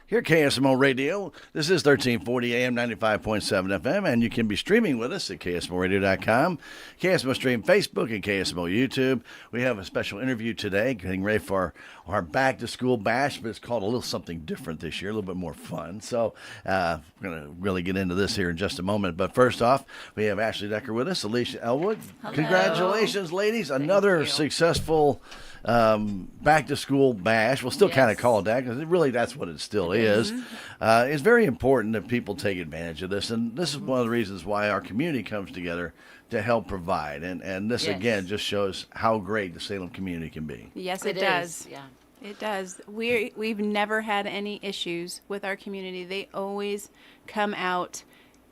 Here at KSMO Radio, this is 1340 AM, 95.7 FM, and you can be streaming with us at KSMORadio.com, KSMO Stream Facebook, and KSMO YouTube. We have a special interview today, getting ready for our back-to-school bash, but it's called a little something different this year, a little bit more fun. So we're going to really get into this here in just a moment. But first off, we have Ashley Decker with us, Alicia Elwood. Hello. Congratulations, ladies. Another successful back-to-school bash. We'll still kind of call it that because really that's what it still is. It's very important that people take advantage of this, and this is one of the reasons why our community comes together to help provide. And this, again, just shows how great the Salem community can be. Yes, it does. Yeah. It does. We've never had any issues with our community. They always come out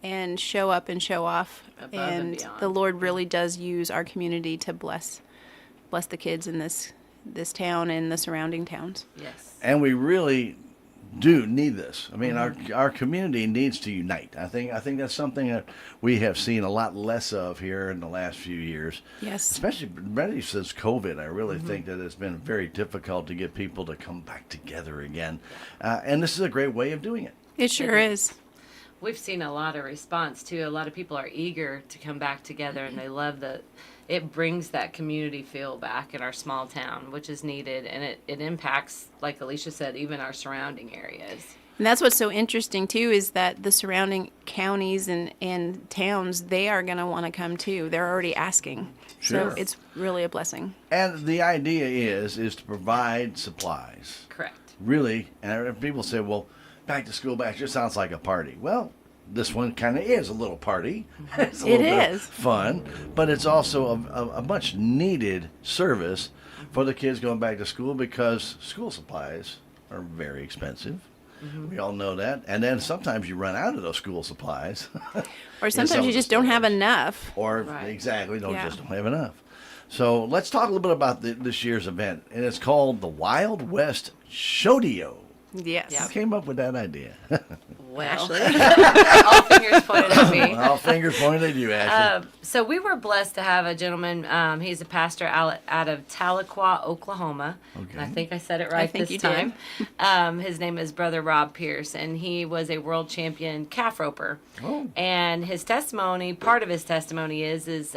and show up and show off. Above and And beyond. the Lord really does use our community to bless the kids in this town and the surrounding towns. Yes. And we really do need this. I mean, our community needs to unite. I think that's something that we have seen a lot less of here in the last few years. Yes. Especially really since COVID. I really think that it's been very difficult to get people to come back together again. And this is a great way of doing it. It sure is. We've seen a lot of response too. A lot of people are eager to come back together, and they love it brings that community feel back in our small town, which is needed, and it impacts, like Alicia said, even our surrounding areas. And that's what's so interesting, too, is that the surrounding counties and towns, they are going to want to come, too. They're already asking. Sure. So it's really a blessing. And the idea is to provide supplies. Correct. Really, and people say, well, back to school bash just sounds like a party. Well, this one kind of is a little party. It's a little bit of fun, but it's also a much needed service for the kids going back to school because school supplies are very expensive. We all know that. And then sometimes you run out of those school supplies. Or sometimes you just don't have enough. Or Right. exactly, don't Yeah. just don't have enough. So let's talk a little bit about this year's event, and it's called the Wild West Showdio. Yes. Who came up with that idea? Well, all fingers pointed at me. All fingers pointed at you, Ashley. So we were blessed to have a gentleman. He's a pastor out of Tahlequah, Oklahoma. Okay. And I think I said it right think this you time. His name is Brother Rob Pierce, and he was a world champion calf roper. Oh. And his testimony, part of his testimony is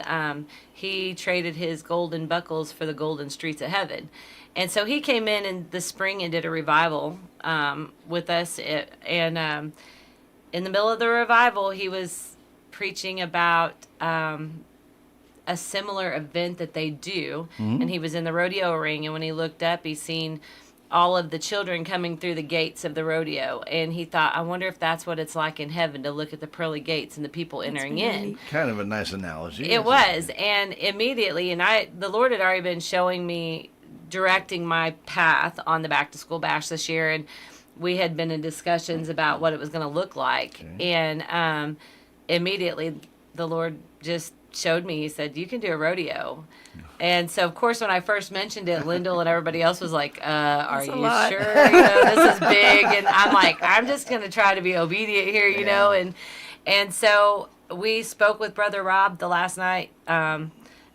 he traded his golden buckles for the golden streets of heaven. And so he came in the spring and did a revival with us. In the middle of the revival, he was preaching about a similar event that they do. And he was in the rodeo ring. And when he looked up, he seen all of the children coming through the gates of the rodeo. And he thought, I wonder if that's what it's like in heaven to look at the pearly gates and the people entering in. Kind of a nice analogy. It was. And immediately, the Lord had already been showing me, directing my path on the back to school bash this year, and we had been in discussions about what it was going to look like. Okay. And immediately the Lord just showed me, he said, you can do a rodeo. And so, of course, when I first mentioned it, Lyndall and everybody else was like, are you lot. sure? This is big. And I'm like, I'm just going to try to be obedient here, you know. And so we spoke with Brother Rob the last night.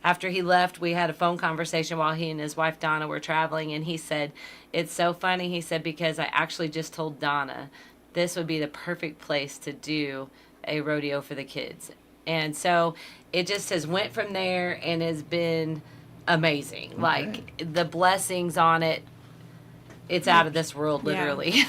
After he left, we had a phone conversation while he and his wife Donna were traveling, and he said, it's so funny, he said, because I actually just told Donna this would be the perfect place to do a rodeo for the kids. And so it just has went from there and has been amazing. Okay. Like, the blessings on it, it's out of this world, literally.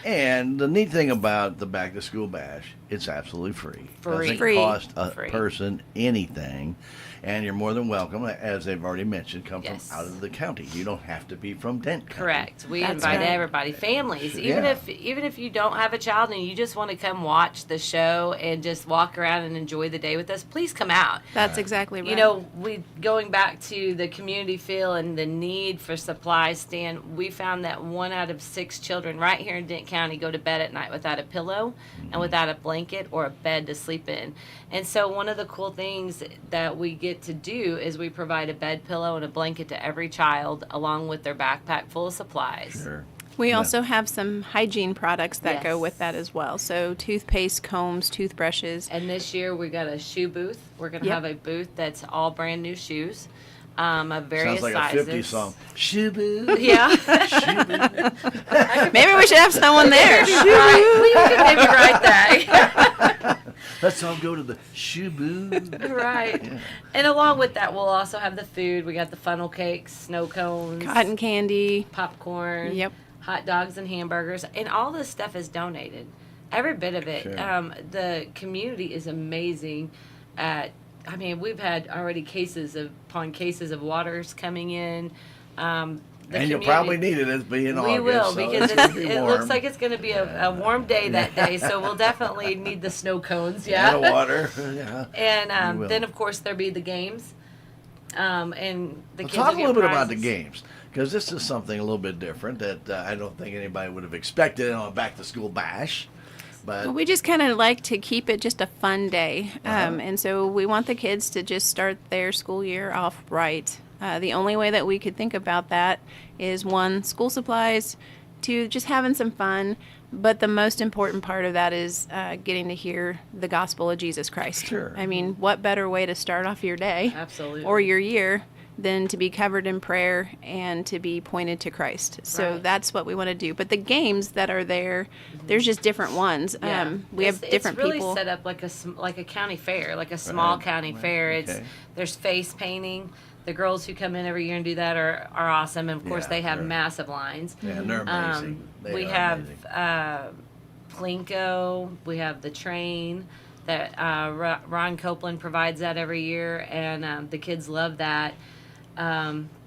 And the neat thing about the back to school bash, it's absolutely free. Free. Doesn't Free. cost a Free. person anything. And you're more than welcome, as they've already mentioned, come Yes. from out of the county. You don't have to be from Dent County. Correct. We That's invite right. everybody, families. Even Yeah. if you don't have a child and you just want to come watch the show and just walk around and enjoy the day with us, please come out. That's exactly right. You know, going back to the community feel and the need for supplies, Stan, we found that 1 out of 6 children right here in Dent County go to bed at night without a pillow and without a blanket or a bed to sleep in. And so one of the cool things that we get to do is we provide a bed pillow and a blanket to every child along with their backpack full of supplies. Sure. We Yeah. also have some hygiene products that go Yes. with that as well. So toothpaste, combs, toothbrushes. And this year we got a shoe booth. We're going to Yep. have a booth that's all brand new shoes. of various Sounds like sizes. a 50s song. Shoo-boo. Yeah. Shoo-boo. Maybe we should have someone there. Right. We can maybe write that. Let's all go to the Shoo-boo. Right. Yeah. And along with that, we'll also have the food. We got the funnel cakes, snow cones, Cotton candy. popcorn, Yep. hot dogs and hamburgers, and all this stuff is donated. Every bit of it. Sure. The community is amazing. I mean, we've had already cases upon cases of waters coming in. And you'll probably need it as being we August. will, so because it's gonna be it warm. looks like it's going to be a warm day that day, so we'll definitely need the snow cones. And the Yeah. water. Yeah. And We will. then, of course, there'll be the games. And the Well, kids talk a will little get bit about the prizes. games, because this is something a little bit different that I don't think anybody would have expected on a back-to-school bash. But Well, we just kind of like to keep it just a fun day. Uh-huh. And so we want the kids to just start their school year off right. The only way that we could think about that is one, school supplies, two, just having some fun. But the most important part of that is getting to hear the gospel of Jesus Christ. Sure. I mean, what better way to start off your day Absolutely. or your year than to be covered in prayer and to be pointed to Christ. So Right. that's what we want to do. But the games that are there, there's just different ones. Yeah. We have different it's really people. set up like a county fair, like a small Right, county right, fair. okay. There's face painting. The girls who come in every year and do that are awesome. And of course, Yeah, they have they're- massive lines. yeah, and they're amazing. They We are have amazing. Plinko. We have the train that Ron Copeland provides that every year, and the kids love that.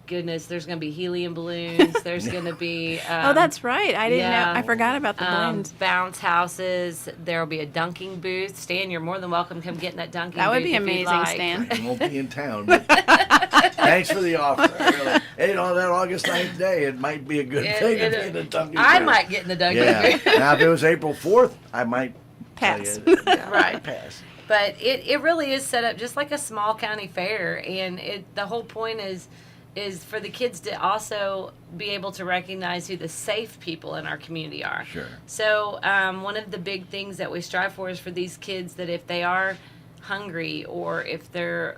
Goodness, there's going to be helium balloons. There's going to be Oh, that's right. I didn't yeah. know. I forgot about the balloons. bounce houses. There will be a dunking booth. Stan, you're more than welcome to come get in that dunking That would booth be if you'd amazing, like. Stan. I won't be in town. But thanks for the offer. Really. Hey, on that August 9th day, it might be a good thing to be in the Dunkin' I booth. might get in the dunking Yeah. booth. Now, if it was April 4th, I might Pass. tell you, yeah, Right. pass. But it really is set up just like a small county fair, and the whole point is for the kids to also be able to recognize who the safe people in our community are. Sure. So one of the big things that we strive for is for these kids that if they are hungry or if they're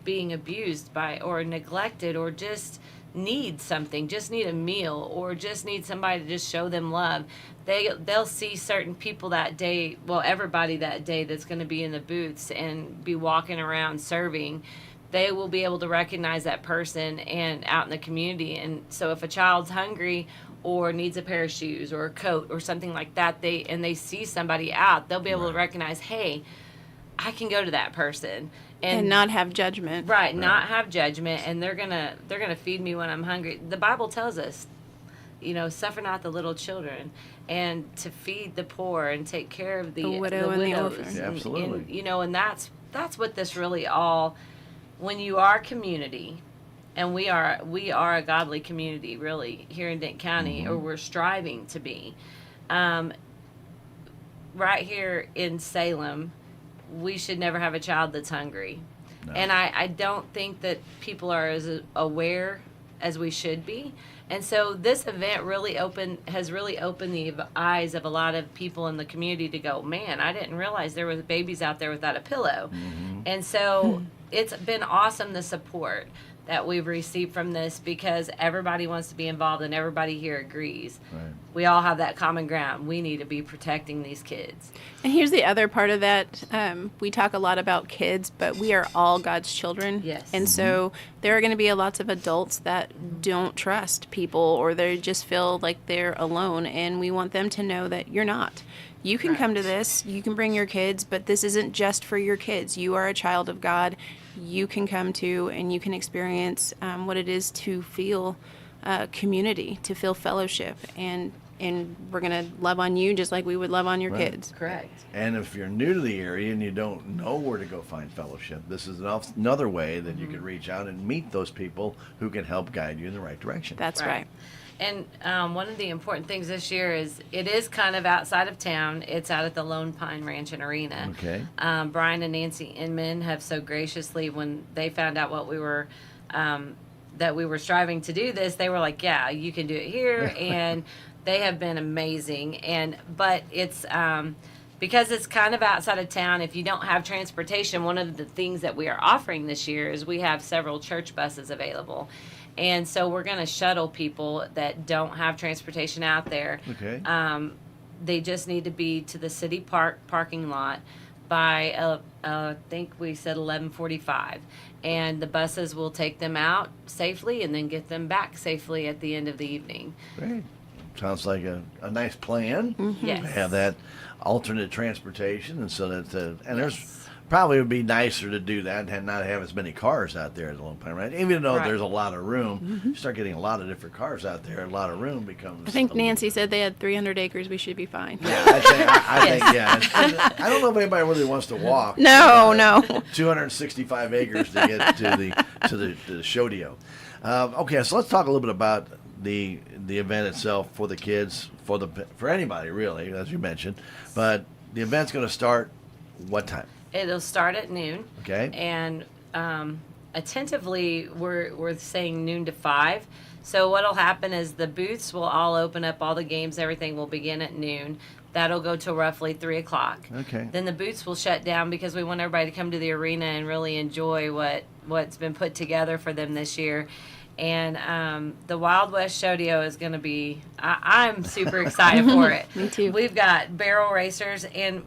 being abused by or neglected or just need something, just need a meal or just need somebody to just show them love, they'll see certain people that day, well, everybody that day that's going to be in the booths and be walking around serving. They will be able to recognize that person and out in the community. And so if a child's hungry or needs a pair of shoes or a coat or something like that, they see somebody out, they'll be able to recognize, hey, I can go to that person And not have judgment. right, not have judgment, and they're gonna feed me when I'm hungry. The Bible tells us, suffer not the little children, and to feed the poor and take care of the widow and the widows. orphan. Yeah, absolutely. And that's what this really all. When you are community, and we are a godly community, really, here in Dent County, or we're striving to be. Right here in Salem, we should never have a child that's hungry. No. And I don't think that people are as aware as we should be. And so this event has really opened the eyes of a lot of people in the community to go, man, I didn't realize there were babies out there without a pillow. And so it's been awesome, the support that we've received from this, because everybody wants to be involved and everybody here agrees. Right. We all have that common ground. We need to be protecting these kids. And here's the other part of that. We talk a lot about kids, but we are all God's children. Yes. And so there are going to be lots of adults that don't trust people, or they just feel like they're alone. And we want them to know that you're not. You can come to this, you can bring your kids, but this isn't just for your kids. You are a child of God. You can come to and you can experience what it is to feel community, to feel fellowship. And we're going to love on you just like we would love on your Right. kids. Correct. And if you're new to the area and you don't know where to go find fellowship, this is another way that you can reach out and meet those people who can help guide you in the right direction. That's right. And one of the important things this year is it is kind of outside of town. It's out at the Lone Pine Ranch and Arena. Okay. Brian and Nancy Inman have so graciously, when they found out what we were, that we were striving to do this, they were like, "Yeah, you can do it here," and they have been amazing. But it's because it's kind of outside of town, if you don't have transportation, one of the things that we are offering this year is we have several church buses available. And so we're going to shuttle people that don't have transportation out there. Okay. They just need to be to the city parking lot by I think we said 11:45, and the buses will take them out safely and then get them back safely at the end of the evening. Great. Sounds like a nice plan. Yes. To have that alternate transportation, and so that and there's probably would be nicer to do that and not have as many cars out there at the time, right? Even though Right. there's a lot of room, you start getting a lot of different cars out there. A lot of room becomes. I think Nancy said they had 300 acres. We should be fine. Yeah, I think yeah. I don't know if anybody really wants to walk. No. 265 acres to get to the show. Okay, so let's talk a little bit about the event itself for the kids, for anybody really, as you mentioned. But the event's going to start what time? It'll start at noon. Okay. And attentively, we're saying noon to 5. So what'll happen is the booths will all open up, all the games, everything will begin at noon. That'll go till roughly 3 o'clock. Okay. Then the booths will shut down because we want everybody to come to the arena and really enjoy what's been put together for them this year. And the Wild West Showdeo is going to be, I'm super excited for it. Me too. We've got barrel racers, and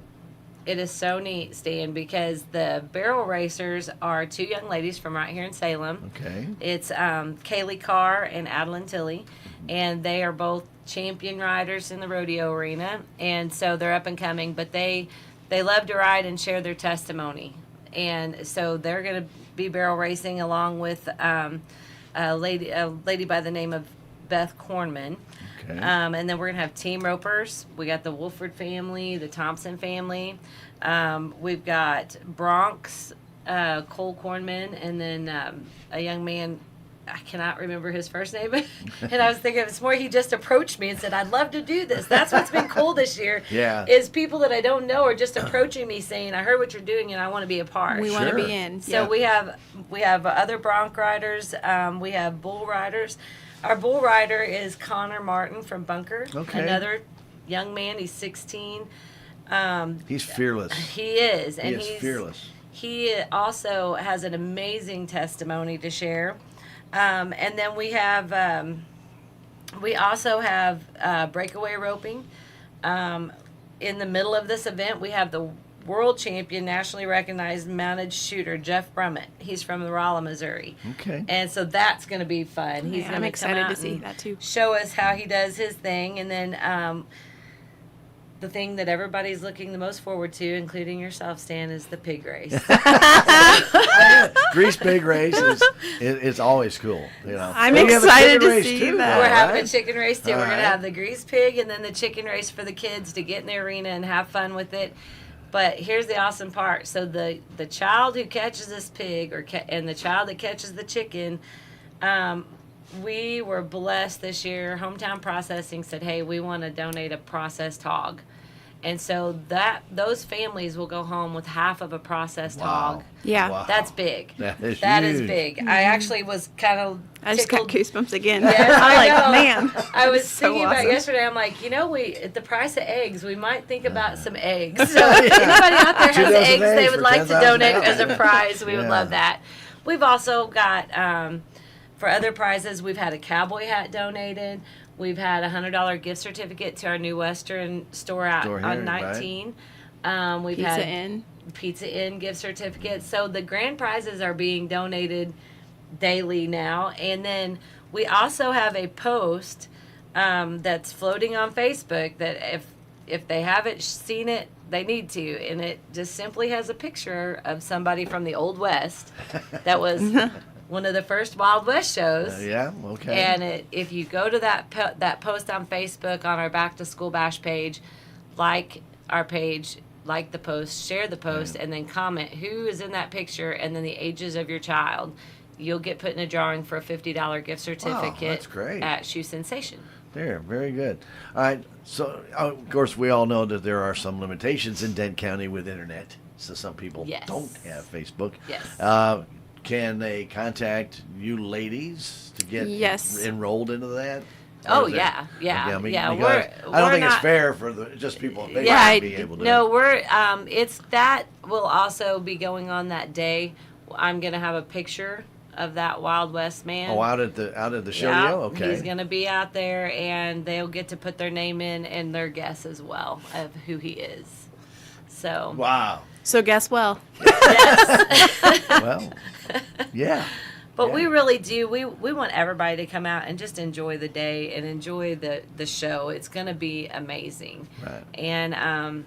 it is so neat, Stan, because the barrel racers are 2 young ladies from right here in Salem. Okay. It's Kaylee Carr and Adeline Tilley, and they are both champion riders in the rodeo arena, and so they're up and coming, but they love to ride and share their testimony. And so they're going to be barrel racing along with a lady by the name of Beth Kornman. Okay. And then we're going to have team ropers. We got the Wolford family, the Thompson family. We've got Bronx, Cole Kornman, and then a young man, I cannot remember his first name. And I was thinking of this more, he just approached me and said, I'd love to do this. That's what's been cool this year. Yeah. Is people that I don't know are just approaching me saying, I heard what you're doing and I want to be a part. We want to Sure. be in. So we have other bronc riders. We have bull riders. Our bull rider is Connor Martin from Bunker. Okay. Another young man. He's 16. He's fearless. He is, and He is he's fearless. He also has an amazing testimony to share. And then we also have breakaway roping. In the middle of this event, we have the world champion, nationally recognized mounted shooter, Jeff Brummett. He's from Rolla, Missouri. Okay. And so that's going to be fun. He's Yeah, going I'm to excited come out to see and that too. show us how he does his thing. And then the thing that everybody's looking the most forward to, including yourself, Stan, is the pig race. Grease pig race it's always cool. You know. I'm And you have a excited chicken to race see too, that. We're all having a right? chicken race too. All We're going right. to have the grease pig and then the chicken race for the kids to get in the arena and have fun with it. But here's the awesome part. So the child who catches this pig and the child that catches the chicken, we were blessed this year. Hometown Processing said, hey, we want to donate a processed hog. And so those families will go home with half of a processed hog. Yeah. Wow. That's big. That is That is huge. big. I actually was kind of I just got goosebumps again. Yes, I'm I like, know. man. I was so thinking about awesome. yesterday. I'm like, at the price of eggs, we might think about some eggs. So if anybody out there 2 has dozen eggs they eggs would for like to $10,000. donate as a prize, we would Yeah. love that. We've also got for other prizes. We've had a cowboy hat donated. We've had a $100 gift certificate to our new Western store out Store here, on right. 19. We've Pizza had Inn. Pizza Inn gift certificates. So the grand prizes are being donated daily now. And then we also have a post that's floating on Facebook that if they haven't seen it, they need to. And it just simply has a picture of somebody from the Old West that was one of the first Wild West shows. Yeah, okay. And if you go to that post on Facebook on our Back to School Bash page, like our page, like the post, share the post, and then comment who is in that picture and then the ages of your child. You'll get put in a drawing for a $50 gift certificate that's great. at Shoe Sensation. There, very good. All right, so of course we all know that there are some limitations in Dent County with internet. So some people Yes. don't have Facebook. Yes. Can they contact you ladies to get Yes. enrolled into that? Oh, Or is yeah, yeah, I mean, yeah, because we're- I don't we're think it's not- fair for just people in Vegas Yeah, to be able to. no, we're it's that will also be going on that day. I'm gonna have a picture of that Wild West man. Oh, out at the show, Yeah, okay. he's gonna be out there, and they'll get to put their name in and their guess as well of who he is. So Wow. So guess well. Well, yeah. But Yeah. we really do. We want everybody to come out and just enjoy the day and enjoy the show. It's going to be amazing. Right. And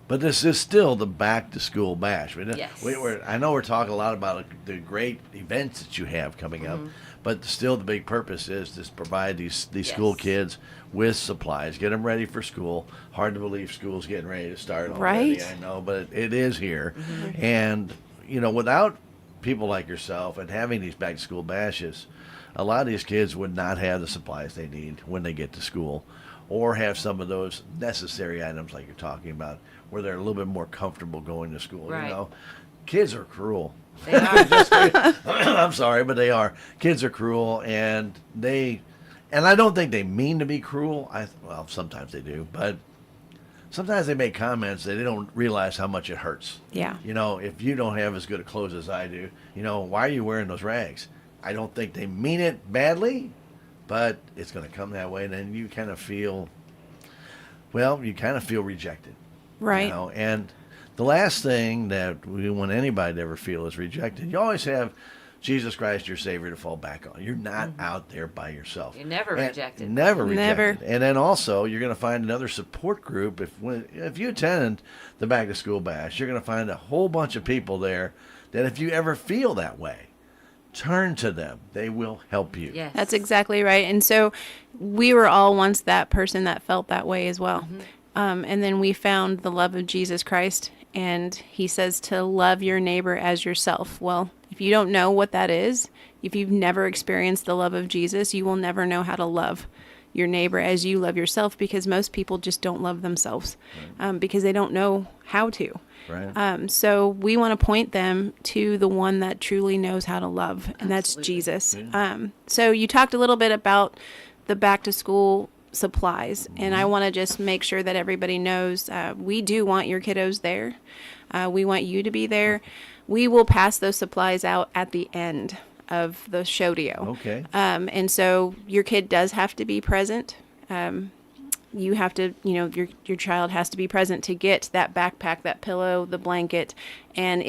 But this is still the back to school bash. Yes. I know we're talking a lot about the great events that you have coming up, but still the big purpose is to provide these school Yes. kids with supplies, get them ready for school. Hard to believe school's getting ready to start already. Right. I know, but it is here. And, without people like yourself and having these back to school bashes, a lot of these kids would not have the supplies they need when they get to school, or have some of those necessary items like you're talking about, where they're a little bit more comfortable going to school. Right. Kids are cruel. they are. I'm sorry, but they are. Kids are cruel, and I don't think they mean to be cruel. Well, sometimes they do, but sometimes they make comments that they don't realize how much it hurts. Yeah. If you don't have as good a clothes as I do, why are you wearing those rags? I don't think they mean it badly, but it's going to come that way, and then you kind of feel rejected. Right. And the last thing that we want anybody to ever feel is rejected. You always have Jesus Christ, your Savior, to fall back on. You're not out there by yourself. You're never And rejected. Never Never. rejected. And then also, you're going to find another support group. If you attend the Back to School Bash, you're going to find a whole bunch of people there that if you ever feel that way, turn to them. They will help you. Yes. That's exactly right. And so we were all once that person that felt that way as well. And then we found the love of Jesus Christ, and he says to love your neighbor as yourself. Well, if you don't know what that is, if you've never experienced the love of Jesus, you will never know how to love your neighbor as you love yourself, because most people just don't love themselves because they don't know how to. Right. So we want to point them to the one that truly knows how to love, and that's Absolutely. Jesus. So you talked a little bit about the back to school supplies, and I want to just make sure that everybody knows we do want your kiddos there. We want you to be there. We will pass those supplies out at the end of the show-dio. Okay. And so your kid does have to be present. You have to, your child has to be present to get that backpack, that pillow, the blanket, and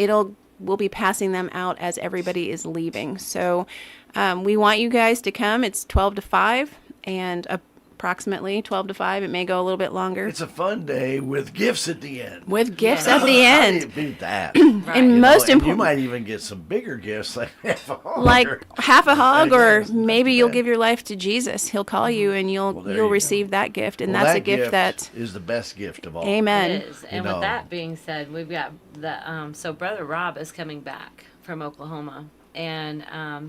we'll be passing them out as everybody is leaving. So we want you guys to come. It's 12 to 5 and approximately 12 to 5. It may go a little bit longer. It's a fun day with gifts at the end. With gifts at the How do you end. beat that? Right. And most You important, might even get some bigger gifts like half a hog. like half a hog, or Yes, maybe you'll yeah. give your life to Jesus. He'll call you, and Well, there you you'll go. receive that gift, and Well, that's that a gift that, is the best gift of all. amen. It is. And know. with that being said, we've got so Brother Rob is coming back from Oklahoma, and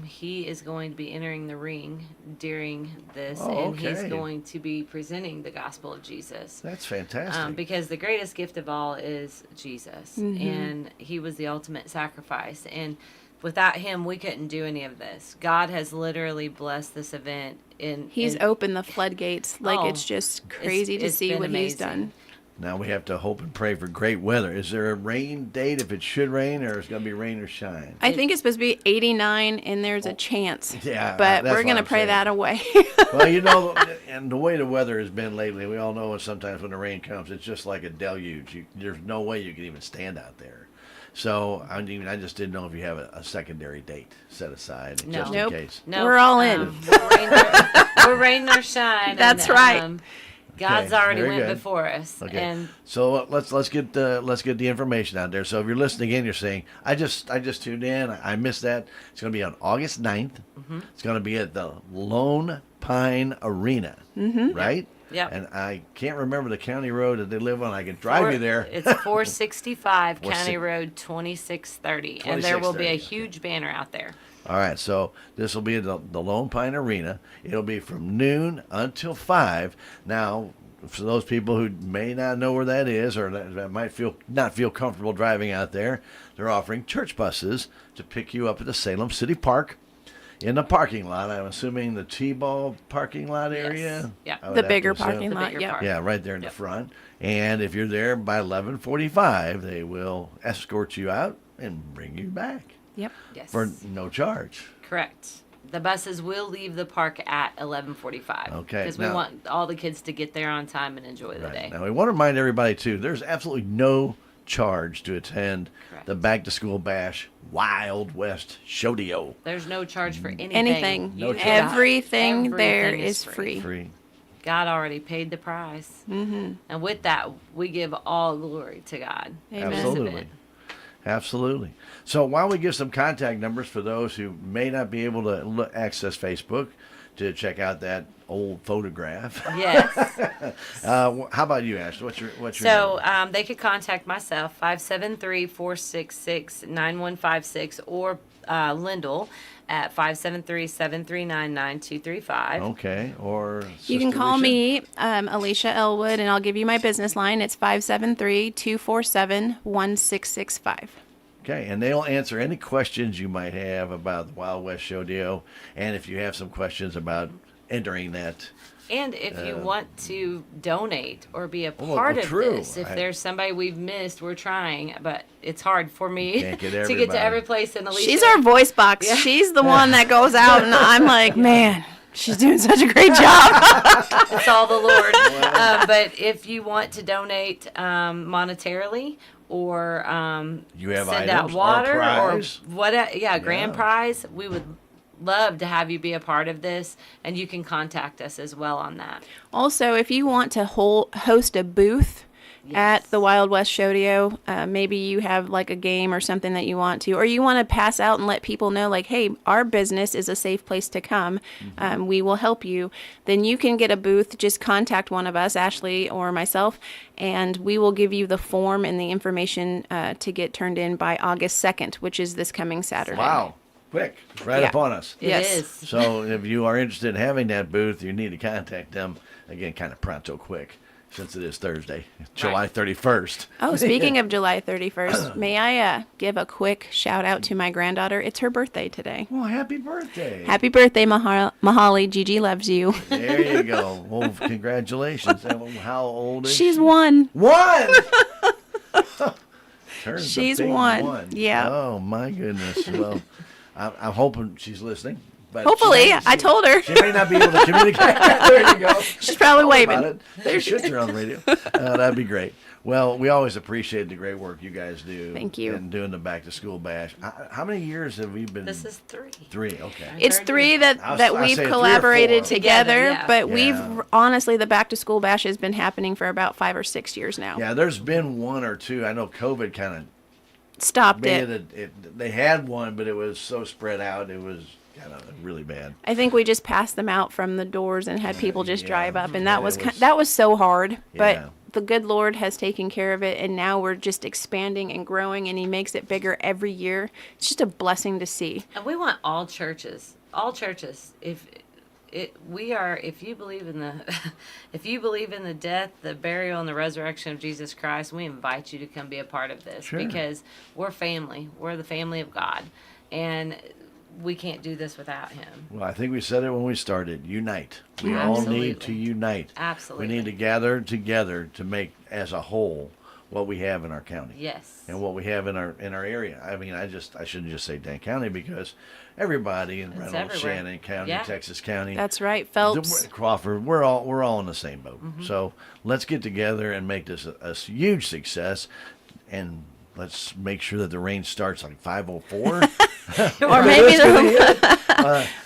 he is going to be entering the ring during this, Oh, and he's okay. going to be presenting the gospel of Jesus. That's fantastic. Because the greatest gift of all is Jesus, and he was the ultimate sacrifice. And without him, we couldn't do any of this. God has literally blessed this event. He's opened the floodgates. Like, Oh, it's just crazy to it's see been what he's amazing. done. Now we have to hope and pray for great weather. Is there a rain date if it should rain, or is it going to be rain or shine? I think it's supposed to be 89, and there's a chance. Yeah, But that's we're what going to I'm pray saying. that away. Well, and the way the weather has been lately, we all know sometimes when the rain comes, it's just like a deluge. There's no way you can even stand out there. So I just didn't know if you have a secondary date set aside No. just Nope. in case. No, We're all in. We're rain or shine. That's and, right. God's Okay, already very went good. before us, Okay. and So let's get the information out there. So if you're listening in, you're saying, I just tuned in. I missed that. It's going to be on August 9th. It's going to be at the Lone Pine Arena, right? Yep. And I can't remember the county road that they live on. I can drive you there. It's 465 County 460. Road 2630, and there will be a 2630, okay. huge banner out there. All right, so this will be at the Lone Pine Arena. It'll be from noon until 5. Now, for those people who may not know where that is, or that might not feel comfortable driving out there, they're offering church buses to pick you up at the Salem City Park. in the parking lot. I'm assuming the T-ball parking lot Yes. area. Yeah. I would The have bigger to assume. parking The lot. bigger Yeah. part. Yeah, right there in the Yep. front. And if you're there by 11:45, they will escort you out and bring you back Yep. Yes. for no charge. Correct. The buses will leave the park at 11:45. Okay, Because we now- want all the kids to get there on time and enjoy the day. Now, we want to remind everybody, too, there's absolutely no charge to attend Correct. the Back to School Bash Wild West Showdio. There's no charge for anything. Anything. No You charge. got- Everything there everything is free. Free. God already paid the price. Mm-hmm. And with that, we give all glory to God. Amen. for this Absolutely. event. Absolutely. So why don't we give some contact numbers for those who may not be able to access Facebook to check out that old photograph. Yes. How about you, Ashley? What's your So number? they could contact myself, 573-466-9156, or Lyndall at 573-739-9235. Okay, or You can Sister call Alicia? me, Alicia Elwood, and I'll give you my business line. It's 573-247-1665. Okay, and they'll answer any questions you might have about the Wild West Showdio, and if you have some questions about entering that. And if you want to donate or be a Oh, part of true. this, if there's somebody we've missed, we're trying, but it's hard for me Can't get to get everybody. to every place in Alicia. She's our voice box. Yeah. She's the one that goes out, and I'm like, man, she's doing such a great job. It's all the Lord. But if you want to donate monetarily or You have send items out or water prize. what, grand Yeah. prize, we would love to have you be a part of this, and you can contact us as well on that. Also, if you want to host a booth at the Wild West Showdio, maybe you have like a game or something that you want to, or you want to pass out and let people know, like, hey, our business is a safe place to come. We will help you. Then you can get a booth. Just contact one of us, Ashley or myself, and we will give you the form and the information to get turned in by August 2nd, which is this coming Saturday. Wow, quick, right Yeah. upon us. It Yes. is. So if you are interested in having that booth, you need to contact them, again, kind of pronto quick, since it is Thursday, July 31st. Oh, speaking of July 31st, may I give a quick shout out to my granddaughter? It's her birthday today. Well, happy birthday. Happy birthday, Mahali. Gigi loves you. There you go. Well, congratulations. And how old is She's she? 1. One! Turns the She's big 1. Yeah. Oh, my goodness. Well, I'm hoping she's listening. But Hopefully, she- I told her. She may not be able to communicate. There you go. She's probably Sorry waving. about it. They should turn on the radio. That'd be great. Well, we always appreciate the great work you guys do. Thank you. And doing the back to school bash. How many years have we been? This is 3. 3. Okay. It's 3 that, I was- that I we've say 3 or collaborated 4. together, Together, yeah. but Yeah. we've honestly, the Back to School Bash has been happening for about 5 or 6 years now. Yeah, there's been 1 or 2. I know COVID kind of Stopped made it. it. They had one, but it was so spread out. It was kind of really bad. I think we just passed them out from the doors and had people just Yeah. drive up, and Yeah, that was, it was- that was so hard. But Yeah. the good Lord has taken care of it, and now we're just expanding and growing, and He makes it bigger every year. It's just a blessing to see. And we want all churches, if you believe in the if you believe in the death, the burial, and the resurrection of Jesus Christ, we invite you to come be a part of this. Sure. Because we're family. We're the family of God, and we can't do this without Him. Well, I think we said it when we started. Unite. We all need to Absolutely. unite. Absolutely. We need to gather together to make, as a whole, what we have in our county. Yes. And what we have in our area. I mean, I shouldn't just say Dane County, because everybody in Reynolds, everywhere. Shannon County, Yeah. Texas County, That's right, Phelps. Crawford, we're all in the same boat. Mm-hmm. So let's get together and make this a huge success, and let's make sure that the rain starts like 5:04. Or maybe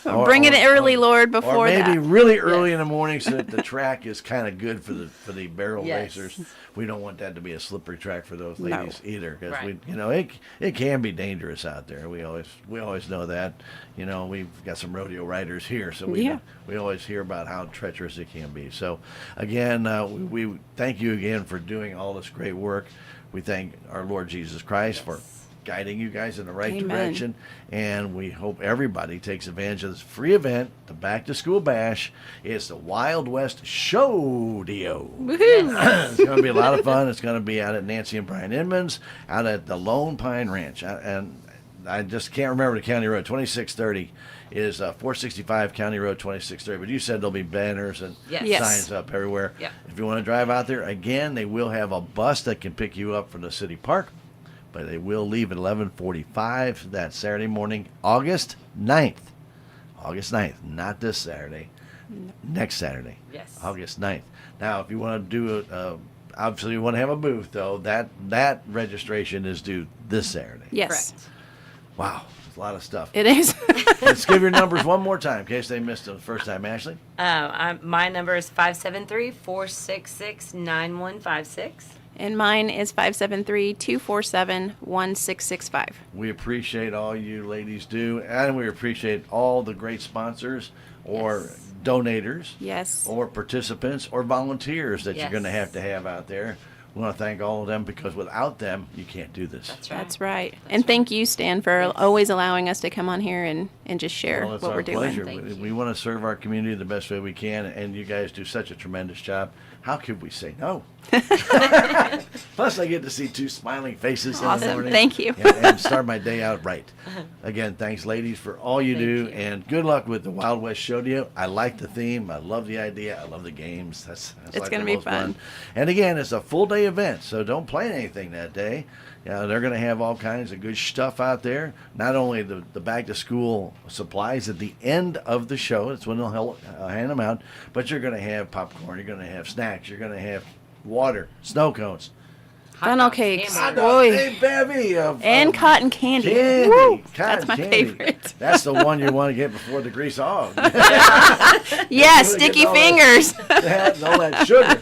Or- bring it or- early, Lord, or before maybe that. really early in the morning, so that the track is kind of good for the barrel Yes. racers. We don't want that to be a slippery track for those No. ladies either, because Right. it can be dangerous out there. We always know that. We've got some rodeo riders here, so Yeah. we always hear about how treacherous it can be. So again, we thank you again for doing all this great work. We thank our Lord Jesus Christ for guiding you guys in the right Amen. direction, and we hope everybody takes advantage of this free event, the Back to School Bash. It's the Wild West Showdio. Woohoo! It's going to be a lot of fun. It's going to be out at Nancy and Brian Inman's, out at the Lone Pine Ranch, and I just can't remember the county road. 2630 is 465 County Road 2630. But you said there'll be banners and Yes. signs up everywhere. Yeah. If you want to drive out there, again, they will have a bus that can pick you up from the city park. But they will leave at 11:45 that Saturday morning, August 9th. August 9th, not this Saturday. Next Saturday. Yes. August 9th. Now, if you want to do it, obviously you want to have a booth, though. That registration is due this Saturday. Yes. Correct. Wow, that's a lot of stuff. It is. Let's give your numbers one more time in case they missed it the first time, Ashley. My number is 573-466-9156. And mine is 573-247-1665. We appreciate all you ladies do, and we appreciate all the great sponsors or Yes. donators Yes. or participants or volunteers that you're Yes. going to have out there. We want to thank all of them because without them, you can't do this. That's right. That's right. And thank you, Stan, for always allowing us to come on here and just share Well, it's what our we're doing. pleasure. Thank you. We want to serve our community the best way we can, and you guys do such a tremendous job. How could we say no? Plus, I get to see two smiling faces in the Awesome. morning. Thank you. And start my day out right. Again, thanks, ladies, for all you Thank do, you. and good luck with the Wild West Show deal. I like the theme. I love the idea. I love the games. That's It's like gonna the be most fun. And again, it's a full day event, so don't plan anything that day. They're going to have all kinds of good stuff out there. Not only the back to school supplies at the end of the show, that's when they'll hand them out, but you're going to have popcorn, you're going to have snacks, you're going to have water, snow cones, Hot Funnel dogs, cakes. hamburgers. Boy. a bevy of And cotton candy. candy. Woo! Cotton That's my candy. favorite. That's the one you want to get before the grease hog. Yeah, Get sticky all that- fingers. That, all that sugar.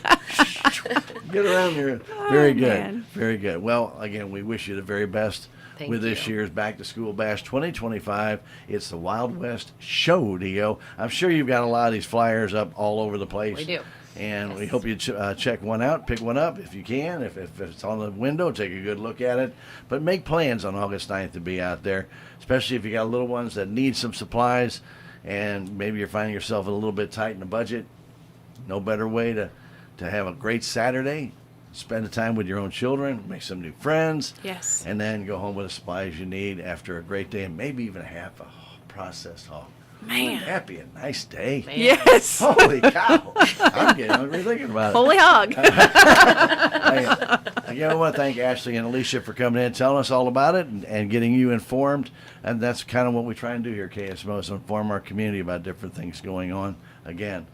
Get around there. Very good. man. Very good. Well, again, we wish you the very best Thank with this you. year's Back to School Bash 2025. It's the Wild West Show, Dio. I'm sure you've got a lot of these flyers up all over the place. We do. And we Yes. hope you check one out, pick one up if you can. If it's on the window, take a good look at it. But make plans on August 9th to be out there, especially if you got little ones that need some supplies and maybe you're finding yourself a little bit tight in the budget. No better way to have a great Saturday, spend the time with your own children, make some new friends, Yes. and then go home with the supplies you need after a great day and maybe even half a processed hog. Man. That'd be a nice day. Man. Yes. Holy cow. I'm getting hungry thinking about it. Holy hog. Again, I want to thank Ashley and Alicia for coming in, telling us all about it, and getting you informed. And that's kind of what we try and do here at KSMO, is inform our community about different things going on. Again,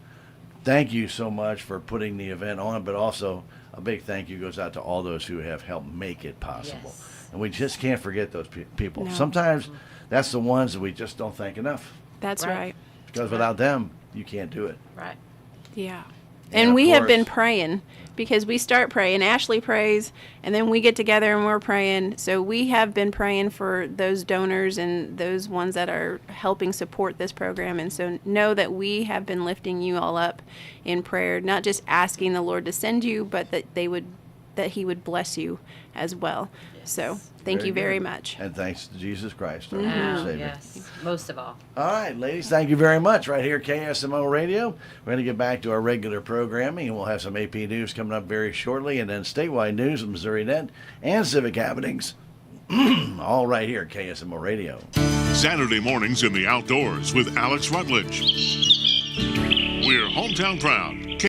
thank you so much for putting the event on, but also a big thank you goes out to all those who have helped make it possible. Yes. And we just can't forget those people. No. Sometimes that's the ones that we just don't thank enough, That's Right. right. because without them, you can't do it. Right. Yeah. And And of we have been course- praying because we start praying. Ashley prays, and then we get together and we're praying. So we have been praying for those donors and those ones that are helping support this program. And so know that we have been lifting you all up in prayer, not just asking the Lord to send you, but that He would bless you as well. So thank you very good. much. And thanks to Jesus Christ, our Lord Oh, and Savior. yes. Most of all. All right, ladies, thank you very much. Right here at KSMO Radio. We're going to get back to our regular programming, and we'll have some AP news coming up very shortly, and then statewide news of Missouri Net and civic happenings. All right here at KSMO Radio. Saturday mornings in the outdoors with Alex Rutledge. We're hometown proud